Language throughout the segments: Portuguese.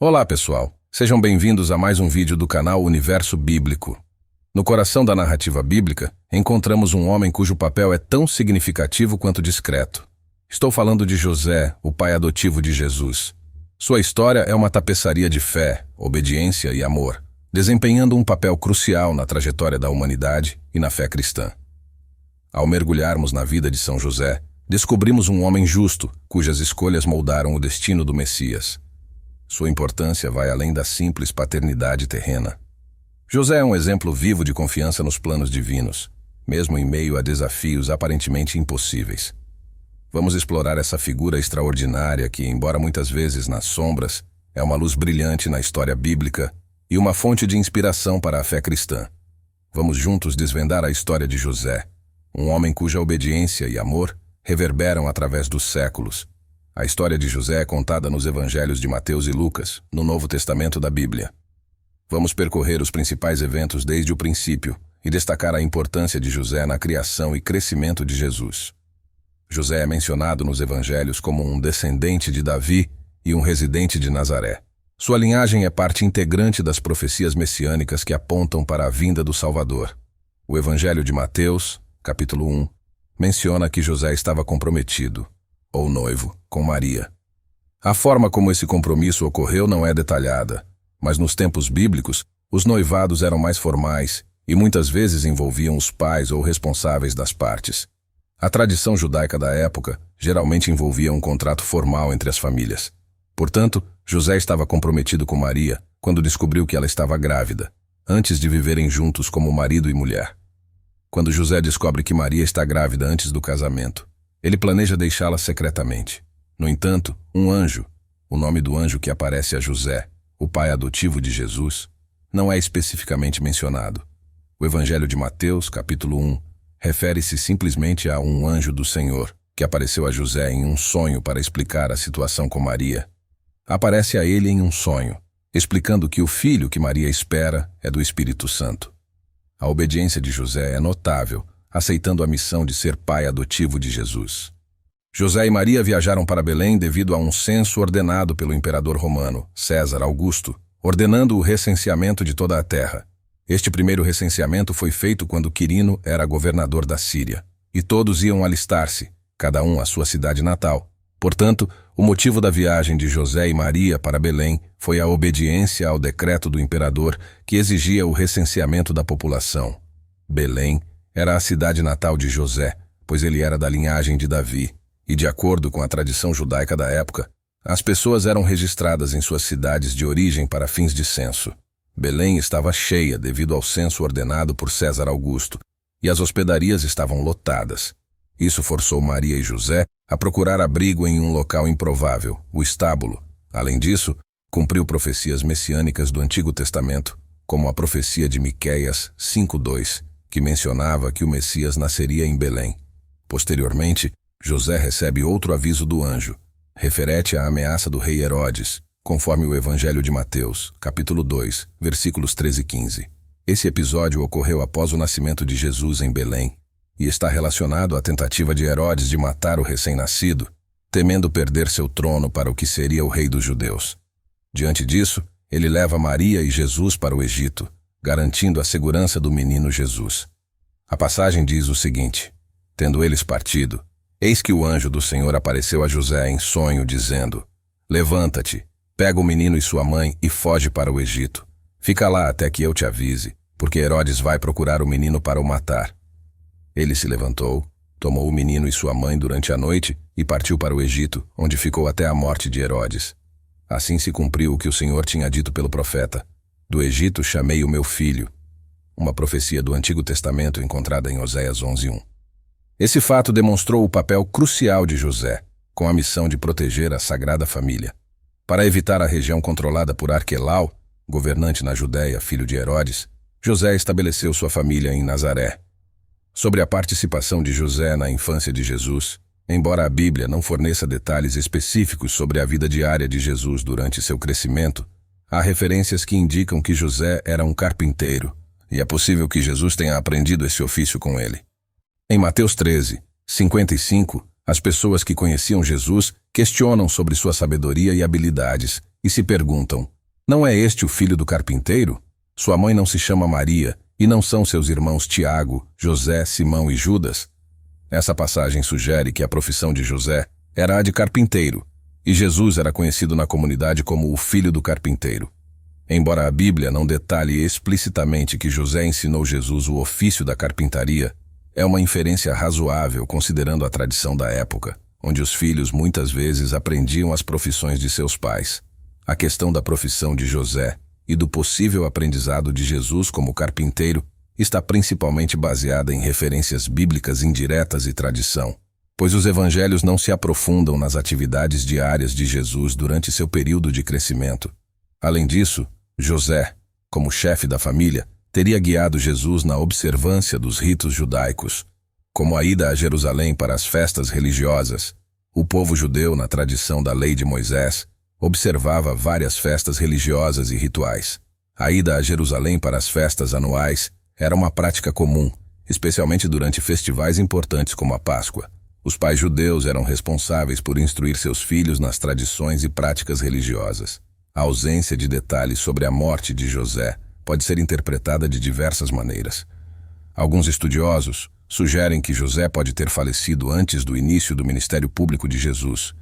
Olá, pessoal. Sejam bem-vindos a mais um vídeo do canal Universo Bíblico. No coração da narrativa bíblica, encontramos um homem cujo papel é tão significativo quanto discreto. Estou falando de José, o pai adotivo de Jesus. Sua história é uma tapeçaria de fé, obediência e amor, desempenhando um papel crucial na trajetória da humanidade e na fé cristã. Ao mergulharmos na vida de São José, descobrimos um homem justo, cujas escolhas moldaram o destino do Messias. Sua importância vai além da simples paternidade terrena. José é um exemplo vivo de confiança nos planos divinos, mesmo em meio a desafios aparentemente impossíveis. Vamos explorar essa figura extraordinária que, embora muitas vezes nas sombras, é uma luz brilhante na história bíblica e uma fonte de inspiração para a fé cristã. Vamos juntos desvendar a história de José, um homem cuja obediência e amor reverberam através dos séculos. A história de José é contada nos evangelhos de Mateus e Lucas, no Novo Testamento da Bíblia. Vamos percorrer os principais eventos desde o princípio e destacar a importância de José na criação e crescimento de Jesus. José é mencionado nos evangelhos como um descendente de Davi e um residente de Nazaré. Sua linhagem é parte integrante das profecias messiânicas que apontam para a vinda do Salvador. O evangelho de Mateus, capítulo 1, menciona que José estava comprometido, ou noivo, com Maria. A forma como esse compromisso ocorreu não é detalhada, mas nos tempos bíblicos, os noivados eram mais formais e muitas vezes envolviam os pais ou responsáveis das partes. A tradição judaica da época geralmente envolvia um contrato formal entre as famílias. Portanto, José estava comprometido com Maria quando descobriu que ela estava grávida, antes de viverem juntos como marido e mulher. Quando José descobre que Maria está grávida antes do casamento, ele planeja deixá-la secretamente. No entanto, um anjo, o nome do anjo que aparece a José, o pai adotivo de Jesus, não é especificamente mencionado. O Evangelho de Mateus, capítulo 1, refere-se simplesmente a um anjo do Senhor, que apareceu a José em um sonho para explicar a situação com Maria. Aparece a ele em um sonho, explicando que o filho que Maria espera é do Espírito Santo. A obediência de José é notável, aceitando a missão de ser pai adotivo de Jesus. José e Maria viajaram para Belém devido a um censo ordenado pelo imperador romano, César Augusto, ordenando o recenseamento de toda a terra. Este primeiro recenseamento foi feito quando Quirino era governador da Síria, e todos iam alistar-se, cada um à sua cidade natal. Portanto, o motivo da viagem de José e Maria para Belém foi a obediência ao decreto do imperador que exigia o recenseamento da população. Belém era a cidade natal de José, pois ele era da linhagem de Davi, e de acordo com a tradição judaica da época, as pessoas eram registradas em suas cidades de origem para fins de censo. Belém estava cheia devido ao censo ordenado por César Augusto, e as hospedarias estavam lotadas. Isso forçou Maria e José a procurar abrigo em um local improvável, o estábulo. Além disso, cumpriu profecias messiânicas do Antigo Testamento, como a profecia de Miqueias 5:2, que mencionava que o Messias nasceria em Belém. Posteriormente, José recebe outro aviso do anjo, referente à ameaça do rei Herodes, conforme o Evangelho de Mateus, capítulo 2, versículos 13 e 15. Esse episódio ocorreu após o nascimento de Jesus em Belém, e está relacionado à tentativa de Herodes de matar o recém-nascido, temendo perder seu trono para o que seria o rei dos judeus. Diante disso, ele leva Maria e Jesus para o Egito, garantindo a segurança do menino Jesus. A passagem diz o seguinte: tendo eles partido, eis que o anjo do Senhor apareceu a José em sonho, dizendo: levanta-te, pega o menino e sua mãe e foge para o Egito. Fica lá até que eu te avise, porque Herodes vai procurar o menino para o matar. Ele se levantou, tomou o menino e sua mãe durante a noite e partiu para o Egito, onde ficou até a morte de Herodes. Assim se cumpriu o que o Senhor tinha dito pelo profeta: do Egito chamei o meu filho. Uma profecia do Antigo Testamento encontrada em Oséias 11:1. Esse fato demonstrou o papel crucial de José, com a missão de proteger a Sagrada Família. Para evitar a região controlada por Arquelau, governante na Judéia, filho de Herodes, José estabeleceu sua família em Nazaré. Sobre a participação de José na infância de Jesus, embora a Bíblia não forneça detalhes específicos sobre a vida diária de Jesus durante seu crescimento, há referências que indicam que José era um carpinteiro, e é possível que Jesus tenha aprendido esse ofício com ele. Em Mateus 13:55, as pessoas que conheciam Jesus questionam sobre sua sabedoria e habilidades, e se perguntam: não é este o filho do carpinteiro? Sua mãe não se chama Maria, e não são seus irmãos Tiago, José, Simão e Judas? Essa passagem sugere que a profissão de José era a de carpinteiro, e Jesus era conhecido na comunidade como o filho do carpinteiro. Embora a Bíblia não detalhe explicitamente que José ensinou Jesus o ofício da carpintaria, é uma inferência razoável considerando a tradição da época, onde os filhos muitas vezes aprendiam as profissões de seus pais. A questão da profissão de José e do possível aprendizado de Jesus como carpinteiro está principalmente baseada em referências bíblicas indiretas e tradição, pois os evangelhos não se aprofundam nas atividades diárias de Jesus durante seu período de crescimento. Além disso, José, como chefe da família, teria guiado Jesus na observância dos ritos judaicos, como a ida a Jerusalém para as festas religiosas. O povo judeu, na tradição da lei de Moisés, observava várias festas religiosas e rituais. A ida a Jerusalém para as festas anuais era uma prática comum, especialmente durante festivais importantes como a Páscoa. Os pais judeus eram responsáveis por instruir seus filhos nas tradições e práticas religiosas. A ausência de detalhes sobre a morte de José pode ser interpretada de diversas maneiras. Alguns estudiosos sugerem que José pode ter falecido antes do início do ministério público de Jesus,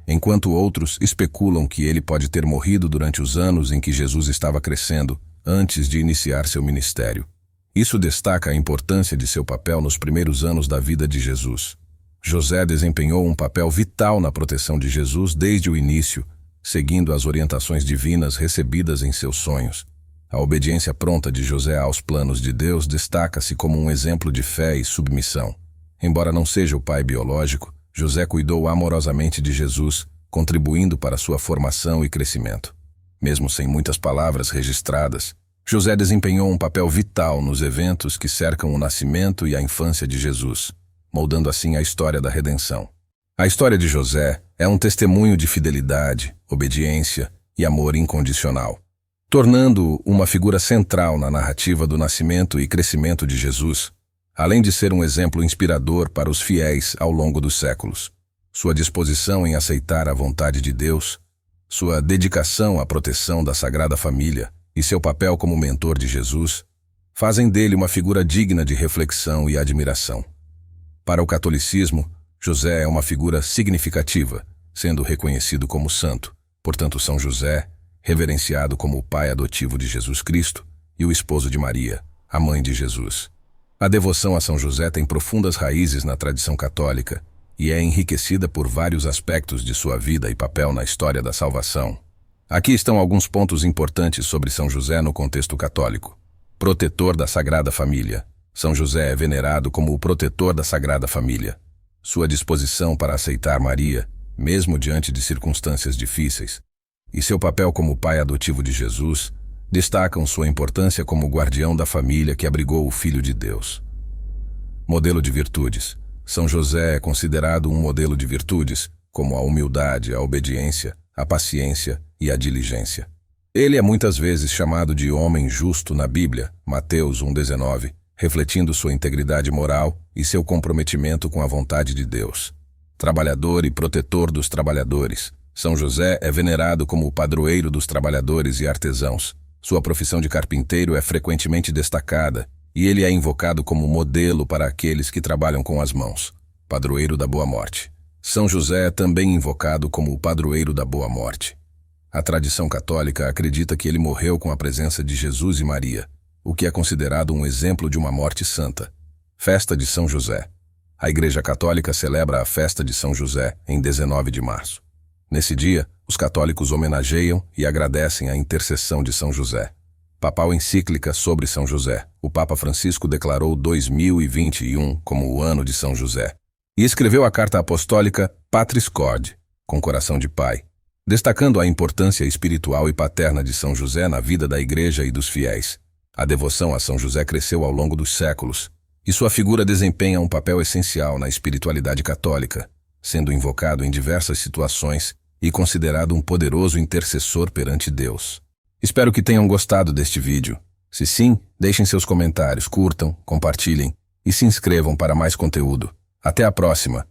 enquanto outros especulam que ele pode ter morrido durante os anos em que Jesus estava crescendo, antes de iniciar seu ministério. Isso destaca a importância de seu papel nos primeiros anos da vida de Jesus. José desempenhou um papel vital na proteção de Jesus desde o início, seguindo as orientações divinas recebidas em seus sonhos. A obediência pronta de José aos planos de Deus destaca-se como um exemplo de fé e submissão. Embora não seja o pai biológico, José cuidou amorosamente de Jesus, contribuindo para sua formação e crescimento. Mesmo sem muitas palavras registradas, José desempenhou um papel vital nos eventos que cercam o nascimento e a infância de Jesus, moldando assim a história da redenção. A história de José é um testemunho de fidelidade, obediência e amor incondicional, tornando-o uma figura central na narrativa do nascimento e crescimento de Jesus, além de ser um exemplo inspirador para os fiéis ao longo dos séculos. Sua disposição em aceitar a vontade de Deus, sua dedicação à proteção da Sagrada Família e seu papel como mentor de Jesus fazem dele uma figura digna de reflexão e admiração. Para o catolicismo, José é uma figura significativa, sendo reconhecido como santo. Portanto, São José, reverenciado como o pai adotivo de Jesus Cristo e o esposo de Maria, a mãe de Jesus. A devoção a São José tem profundas raízes na tradição católica e é enriquecida por vários aspectos de sua vida e papel na história da salvação. Aqui estão alguns pontos importantes sobre São José no contexto católico. Protetor da Sagrada Família. São José é venerado como o protetor da Sagrada Família. Sua disposição para aceitar Maria, mesmo diante de circunstâncias difíceis, e seu papel como pai adotivo de Jesus, destacam sua importância como guardião da família que abrigou o Filho de Deus. Modelo de virtudes. São José é considerado um modelo de virtudes, como a humildade, a obediência, a paciência e a diligência. Ele é muitas vezes chamado de homem justo na Bíblia, Mateus 1,19, refletindo sua integridade moral e seu comprometimento com a vontade de Deus. Trabalhador e protetor dos trabalhadores. São José é venerado como o padroeiro dos trabalhadores e artesãos. Sua profissão de carpinteiro é frequentemente destacada e ele é invocado como modelo para aqueles que trabalham com as mãos. Padroeiro da Boa Morte. São José é também invocado como o padroeiro da Boa Morte. A tradição católica acredita que ele morreu com a presença de Jesus e Maria, o que é considerado um exemplo de uma morte santa. Festa de São José. A Igreja Católica celebra a festa de São José em 19 de março. Nesse dia, os católicos homenageiam e agradecem a intercessão de São José. Papal encíclica sobre São José. O Papa Francisco declarou 2021 como o ano de São José e escreveu a carta apostólica Patris Corde, com coração de pai, destacando a importância espiritual e paterna de São José na vida da Igreja e dos fiéis. A devoção a São José cresceu ao longo dos séculos, e sua figura desempenha um papel essencial na espiritualidade católica, sendo invocado em diversas situações e considerado um poderoso intercessor perante Deus. Espero que tenham gostado deste vídeo. Se sim, deixem seus comentários, curtam, compartilhem e se inscrevam para mais conteúdo. Até a próxima!